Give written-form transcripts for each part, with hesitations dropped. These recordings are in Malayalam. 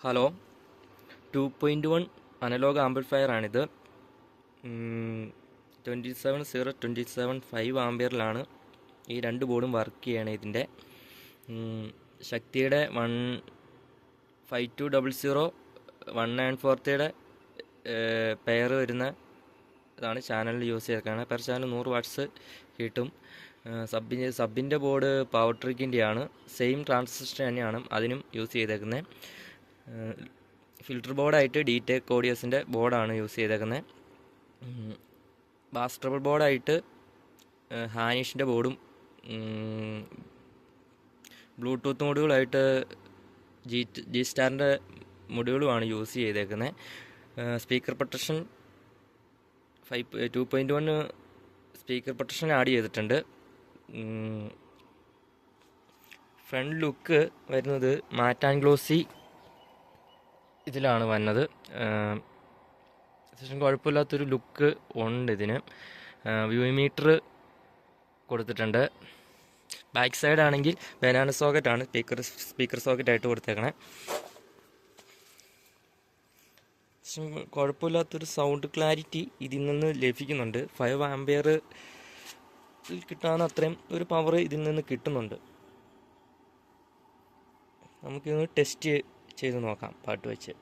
ഹലോ, 2.1 അനലോഗ് ആംപ്ലിഫയർ ആണിത്. 27027 ആംപിയറിലാണ് ഈ രണ്ട് ബോർഡും വർക്ക് ചെയ്യണത്. ഇതിൻ്റെ ശക്തിയുടെ 5200 194യുടെ പെയർ വരുന്ന ഇതാണ് ചാനലിൽ യൂസ് ചെയ്തേക്കാണ്. പെർ ചാനൽ 100 വാട്ട്സ് കിട്ടും. സബിൻ്റെ ബോർഡ് പവർ ട്രിക്കിൻ്റെയാണ്. സെയിം ട്രാൻസിസ്റ്റർ തന്നെയാണ് അതിനും യൂസ് ചെയ്തേക്കുന്നത്. ഫിൽറ്റർ ബോർഡായിട്ട് ഡിടെക് ഓഡിയോസിൻ്റെ ബോർഡാണ് യൂസ് ചെയ്തേക്കുന്നത്. ബാസ് ട്രബിൾ ബോർഡായിട്ട് ഹാനിഷിൻ്റെ ബോർഡും ബ്ലൂടൂത്ത് മൊഡ്യൂളായിട്ട് ജി സ്റ്റാറിൻ്റെ മൊഡ്യൂളുമാണ് യൂസ് ചെയ്തേക്കുന്നത്. Speaker protection 2.1 speaker protection add ചെയ്തിട്ടുണ്ട്. ഫ്രണ്ട് ലുക്ക് വരുന്നത് മാറ്റ് ആൻഡ് ഗ്ലോസി ഇതിലാണ് വന്നത്. അത്യാവശ്യം കുഴപ്പമില്ലാത്തൊരു ലുക്ക് ഉണ്ട് ഇതിന്. വ്യൂ മീറ്റർ കൊടുത്തിട്ടുണ്ട്. ബാക്ക് സൈഡ് ആണെങ്കിൽ ബനാന സോക്കറ്റാണ് സ്പീക്കർ സോക്കറ്റായിട്ട് കൊടുത്തേക്കണേ. കുഴപ്പമില്ലാത്തൊരു സൗണ്ട് ക്ലാരിറ്റി ഇതിൽ നിന്ന് ലഭിക്കുന്നുണ്ട്. 5 ആംപിയർ കിട്ടാവുന്ന അത്രയും ഒരു പവർ ഇതിൽ നിന്ന് കിട്ടുന്നുണ്ട്. നമുക്കിതൊന്ന് ടെസ്റ്റ് ചെയ്ത് നോക്കാം പാട്ട് വെച്ച്.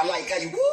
I like how you